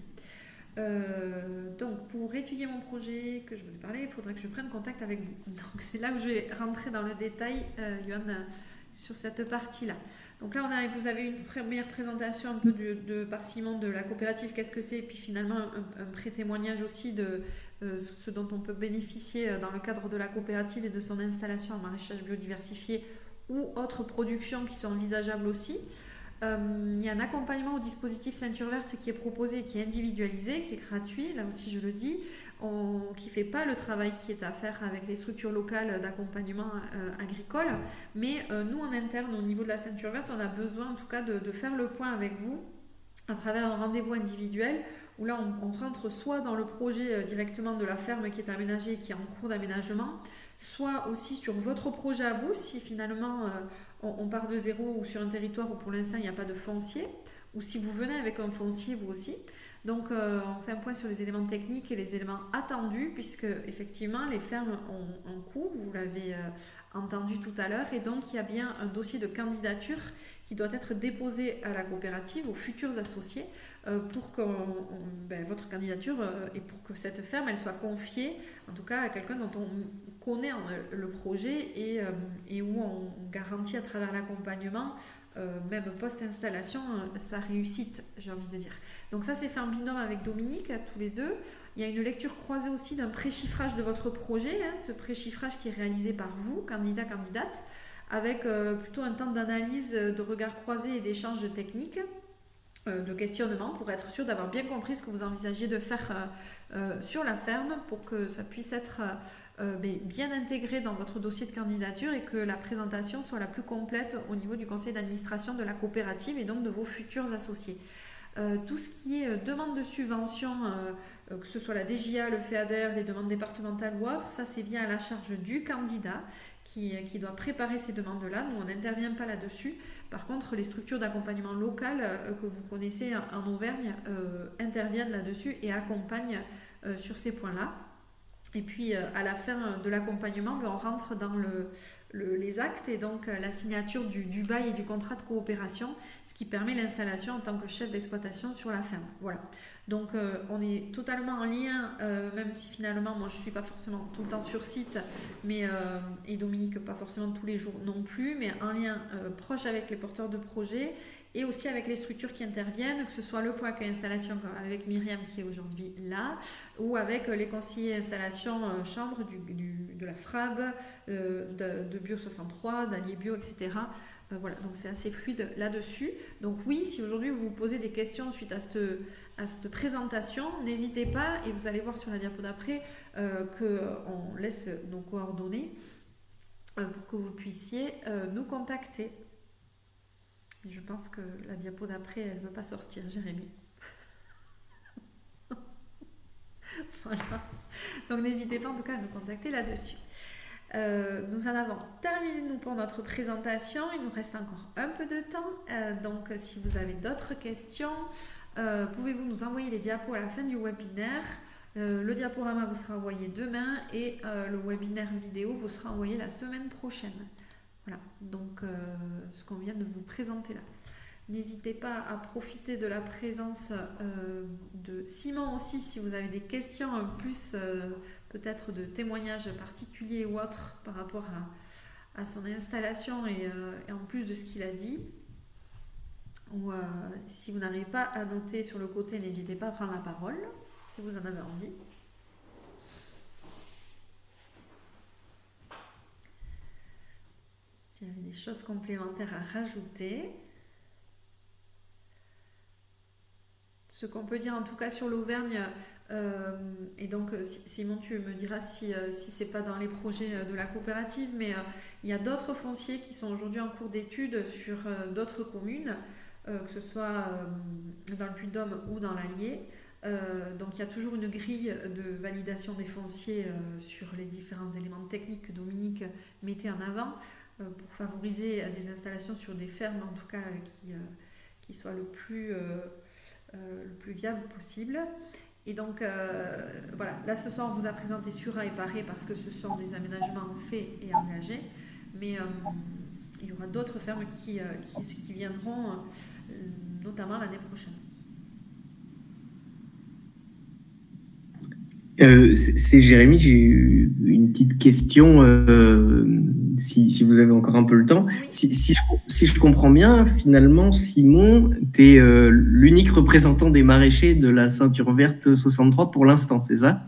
Donc pour étudier mon projet que je vous ai parlé, il faudrait que je prenne contact avec vous. Donc c'est là où je vais rentrer dans le détail, Johan, sur cette partie-là. Donc là, vous avez une première présentation un peu par Simon de la coopérative, qu'est-ce que c'est, et puis finalement un pré-témoignage aussi de ce dont on peut bénéficier dans le cadre de la coopérative et de son installation en maraîchage biodiversifié ou autres productions qui sont envisageables aussi. Il y a un accompagnement au dispositif Ceinture Verte qui est proposé, qui est individualisé, qui est gratuit, là aussi je le dis, qui ne fait pas le travail qui est à faire avec les structures locales d'accompagnement agricole, mais nous en interne au niveau de la Ceinture Verte, on a besoin en tout cas de faire le point avec vous à travers un rendez-vous individuel où là on rentre soit dans le projet directement de la ferme qui est aménagée et qui est en cours d'aménagement, soit aussi sur votre projet à vous, si finalement on part de zéro ou sur un territoire où pour l'instant il n'y a pas de foncier, ou si vous venez avec un foncier vous aussi. Donc on fait un point sur les éléments techniques et les éléments attendus, puisque effectivement les fermes ont un coût, vous l'avez entendu tout à l'heure, et donc il y a bien un dossier de candidature qui doit être déposé à la coopérative, aux futurs associés, pour que votre candidature et pour que cette ferme elle soit confiée en tout cas à quelqu'un dont on connaît le projet et où on garantit à travers l'accompagnement, même post-installation, sa réussite, j'ai envie de dire. Donc ça c'est fait en binôme avec Dominique, tous les deux. Il y a une lecture croisée aussi d'un pré-chiffrage de votre projet, hein, ce pré-chiffrage qui est réalisé par vous, candidat, candidate, avec plutôt un temps d'analyse, de regard croisé et d'échange techniques, de questionnement, pour être sûr d'avoir bien compris ce que vous envisagez de faire sur la ferme, pour que ça puisse être bien intégré dans votre dossier de candidature et que la présentation soit la plus complète au niveau du conseil d'administration de la coopérative et donc de vos futurs associés. Tout ce qui est demande de subvention, que ce soit la DJA, le FEADER, les demandes départementales ou autres, ça c'est bien à la charge du candidat qui doit préparer ces demandes-là. Nous, on n'intervient pas là-dessus. Par contre, les structures d'accompagnement local que vous connaissez en Auvergne interviennent là-dessus et accompagnent sur ces points-là. Et puis, à la fin de l'accompagnement, on rentre dans les actes et donc la signature du bail et du contrat de coopération, ce qui permet l'installation en tant que chef d'exploitation sur la ferme. Voilà. Donc on est totalement en lien, même si finalement moi je ne suis pas forcément tout le temps sur site, et Dominique pas forcément tous les jours non plus, mais en lien proche avec les porteurs de projets et aussi avec les structures qui interviennent, que ce soit le point accueil installation avec Myriam qui est aujourd'hui là, ou avec les conseillers installation chambre de la FRAB, de Bio 63, d'Allier Bio, etc. Voilà, donc c'est assez fluide là-dessus. Donc oui, si aujourd'hui vous vous posez des questions suite à cette présentation, n'hésitez pas, et vous allez voir sur la diapo d'après qu'on laisse nos coordonnées pour que vous puissiez nous contacter. Et je pense que la diapo d'après, elle ne veut pas sortir, Jérémy. Voilà. Donc n'hésitez pas en tout cas à nous contacter là-dessus. Nous en avons terminé pour notre présentation. Il nous reste encore un peu de temps. Donc si vous avez d'autres questions, pouvez-vous nous envoyer les diapos à la fin du webinaire. Le diaporama vous sera envoyé demain et le webinaire vidéo vous sera envoyé la semaine prochaine. Voilà, donc ce qu'on vient de vous présenter là. N'hésitez pas à profiter de la présence de Simon aussi, si vous avez des questions en plus, peut-être de témoignages particuliers ou autres par rapport à son installation et en plus de ce qu'il a dit. Ou si vous n'arrivez pas à noter sur le côté, n'hésitez pas à prendre la parole, si vous en avez envie. S'il y avait des choses complémentaires à rajouter. Ce qu'on peut dire en tout cas sur l'Auvergne, et donc Simon, tu me diras si ce n'est pas dans les projets de la coopérative, mais il y a d'autres fonciers qui sont aujourd'hui en cours d'étude sur d'autres communes, que ce soit dans le Puy-de-Dôme ou dans l'Allier. Donc il y a toujours une grille de validation des fonciers sur les différents éléments techniques que Dominique mettait en avant pour favoriser des installations sur des fermes en tout cas qui soient le plus viable possible. Et donc voilà, là ce soir on vous a présenté Sura et Paré parce que ce sont des aménagements faits et engagés, mais il y aura d'autres fermes qui viendront notamment l'année prochaine. C'est Jérémy, j'ai eu une petite question, si vous avez encore un peu le temps. Oui. Si je comprends bien, finalement, Simon, tu es l'unique représentant des maraîchers de la ceinture verte 63 pour l'instant, c'est ça?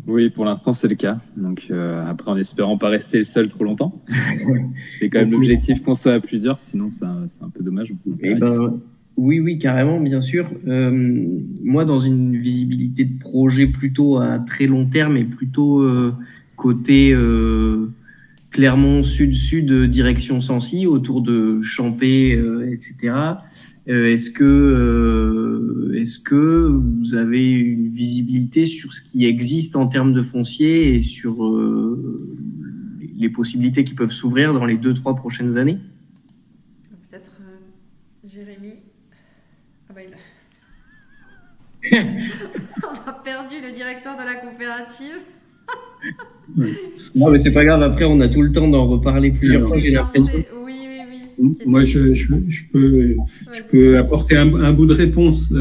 Oui, pour l'instant, c'est le cas. Donc, après, en espérant pas rester le seul trop longtemps. C'est quand même l'objectif qu'on soit à plusieurs, sinon c'est un peu dommage. Oui, carrément, bien sûr. Moi, dans une visibilité de projet plutôt à très long terme et plutôt côté Clermont Sud-Sud, direction Sancy, autour de Champé, etc. Est-ce que vous avez une visibilité sur ce qui existe en termes de foncier et sur les possibilités qui peuvent s'ouvrir dans les 2-3 prochaines années? Peut-être Jérémy. Ah bah on a perdu le directeur de la coopérative. Non, mais c'est pas grave, après on a tout le temps d'en reparler plusieurs fois, j'ai l'impression. Oui. Moi, je peux apporter un bout de réponse,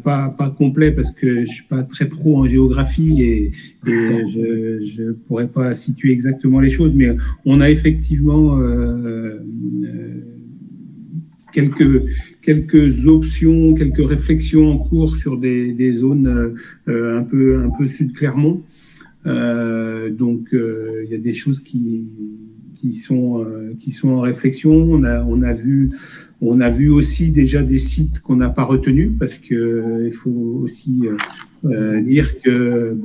pas complet parce que je suis pas très pro en géographie et je pourrais pas situer exactement les choses, mais on a effectivement quelques options, quelques réflexions en cours sur des zones un peu sud Clermont. Donc il y a des choses qui sont en réflexion. On a vu aussi déjà des sites qu'on n'a pas retenus parce que il faut aussi dire que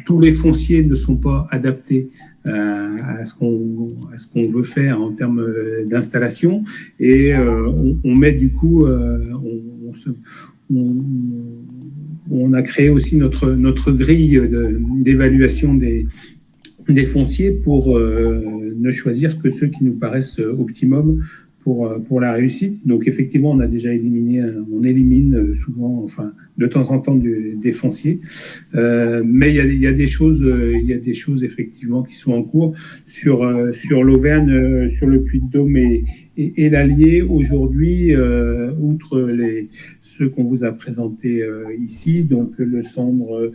tous les fonciers ne sont pas adaptés à ce qu'on veut faire en termes d'installation et on met du coup on a créé aussi notre grille d'évaluation des fonciers pour ne choisir que ceux qui nous paraissent optimum pour la réussite. Donc effectivement, on a déjà on élimine souvent, enfin de temps en temps des fonciers, mais il y a des choses effectivement qui sont en cours sur l'Auvergne, sur le Puy-de-Dôme et l'Allier. Aujourd'hui, outre ceux qu'on vous a présentés ici, donc le Sambre,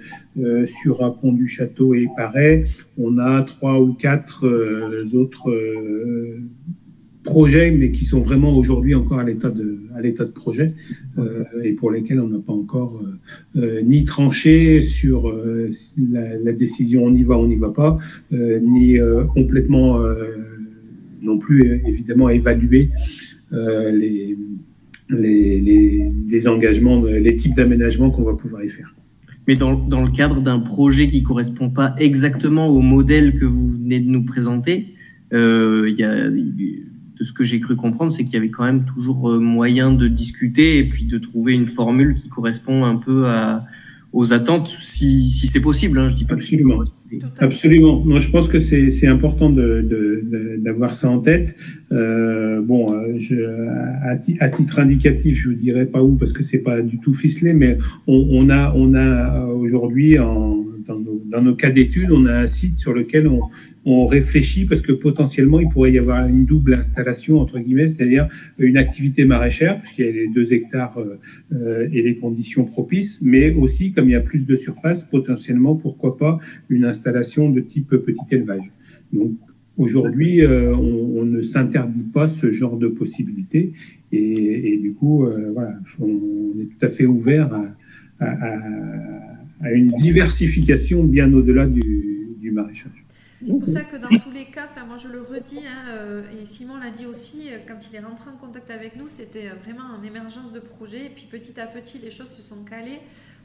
sur Pont du Château et Paray, on a 3 ou 4 autres projets, mais qui sont vraiment aujourd'hui encore à l'état de projet et pour lesquels on n'a pas encore ni tranché sur la décision on y va pas, ni complètement non plus évidemment évaluer les engagements, les types d'aménagements qu'on va pouvoir y faire. Mais dans le cadre d'un projet qui ne correspond pas exactement au modèle que vous venez de nous présenter, de ce que j'ai cru comprendre, c'est qu'il y avait quand même toujours moyen de discuter et puis de trouver une formule qui correspond un peu aux attentes, si c'est possible. Hein, je dis pas absolument. Absolument. Moi, je pense que c'est important d'avoir ça en tête. À titre indicatif, je ne dirais pas où parce que c'est pas du tout ficelé, mais on a aujourd'hui dans nos cas d'études, on a un site sur lequel on réfléchit parce que potentiellement il pourrait y avoir une double installation entre guillemets, c'est-à-dire une activité maraîchère puisqu'il y a les 2 hectares et les conditions propices, mais aussi comme il y a plus de surface, potentiellement pourquoi pas une installation de type petit élevage. Donc aujourd'hui, on ne s'interdit pas ce genre de possibilités et du coup, on est tout à fait ouvert à une diversification bien au-delà du maraîchage. C'est pour ça que dans tous les cas, moi je le redis, et Simon l'a dit aussi, quand il est rentré en contact avec nous, c'était vraiment en émergence de projet, et puis petit à petit les choses se sont calées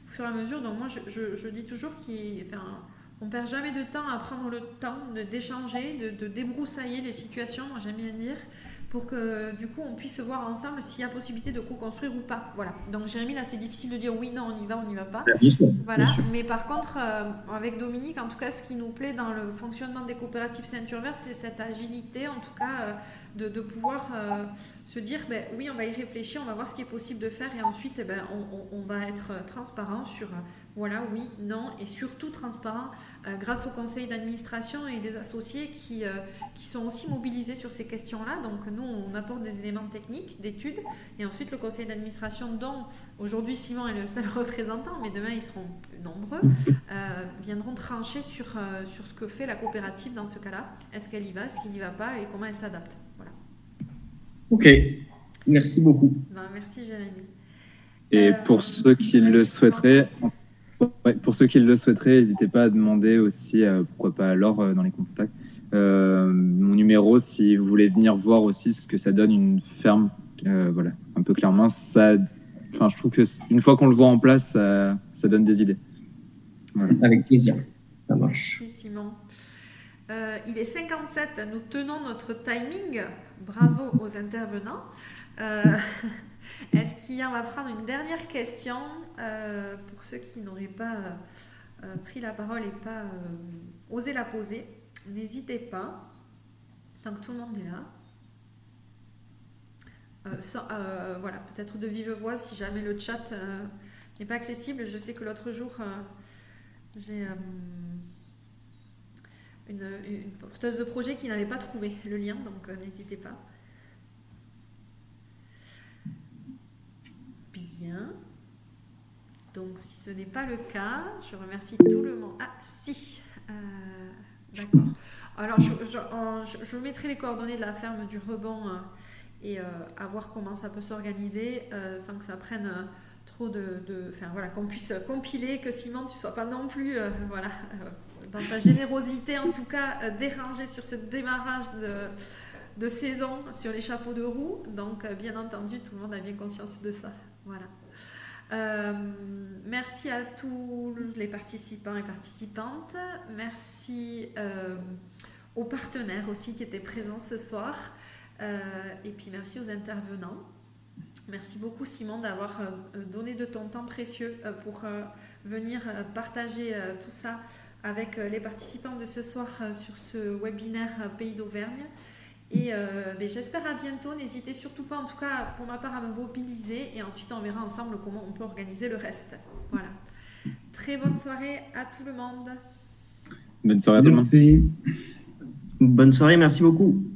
au fur et à mesure. Donc moi je dis toujours qu'on ne perd jamais de temps à prendre le temps d'échanger, de débroussailler les situations, moi j'aime bien dire, pour que du coup on puisse voir ensemble s'il y a possibilité de co-construire ou pas. Voilà. Donc Jérémy, là c'est difficile de dire oui, non, on y va pas. Bien sûr, voilà. Bien sûr. Mais par contre, avec Dominique, en tout cas, ce qui nous plaît dans le fonctionnement des coopératives Ceinture Verte, c'est cette agilité, en tout cas, de pouvoir se dire, oui, on va y réfléchir, on va voir ce qui est possible de faire, et ensuite, on va être transparent sur voilà, oui, non, et surtout transparent grâce au conseil d'administration et des associés qui sont aussi mobilisés sur ces questions-là. Donc nous, on apporte des éléments techniques, d'études, et ensuite le conseil d'administration, dont aujourd'hui Simon est le seul représentant, mais demain ils seront plus nombreux, viendront trancher sur ce que fait la coopérative dans ce cas-là. Est-ce qu'elle y va, est-ce qu'il n'y va pas, et comment elle s'adapte. Voilà. Ok, merci beaucoup. Merci Jérémy. Et pour ceux qui le souhaiteraient... pour ceux qui le souhaiteraient, n'hésitez pas à demander aussi, pourquoi pas Laure dans les contacts, mon numéro si vous voulez venir voir aussi ce que ça donne une ferme, un peu clairement. Je trouve qu'une fois qu'on le voit en place, ça donne des idées. Voilà. Avec plaisir, ça marche. Merci Simon. Il est 57, nous tenons notre timing. Bravo aux intervenants. Est-ce on va prendre une dernière question pour ceux qui n'auraient pas pris la parole et pas osé la poser. N'hésitez pas, tant que tout le monde est là. Voilà, peut-être de vive voix si jamais le chat n'est pas accessible. Je sais que l'autre jour, j'ai une porteuse de projet qui n'avait pas trouvé le lien, donc n'hésitez pas. Bien. Donc, si ce n'est pas le cas, je remercie tout le monde. Ah, si. D'accord. Alors, je vous mettrai les coordonnées de la ferme du Rebond et à voir comment ça peut s'organiser sans que ça prenne trop qu'on puisse compiler, que Simon, tu ne sois pas non plus dans ta générosité, en tout cas, dérangé sur ce démarrage de saison sur les chapeaux de roue. Donc, bien entendu, tout le monde a bien conscience de ça. Voilà. Merci à tous les participants et participantes. Merci aux partenaires aussi qui étaient présents ce soir. Et puis merci aux intervenants. Merci beaucoup Simon d'avoir donné de ton temps précieux pour venir partager tout ça avec les participants de ce soir sur ce webinaire Pays d'Auvergne. Et j'espère à bientôt. N'hésitez surtout pas, en tout cas pour ma part, à me mobiliser et ensuite on verra ensemble comment on peut organiser le reste. Voilà. Très bonne soirée à tout le monde. Bonne soirée à tout le monde. Merci. Bonne soirée, merci beaucoup.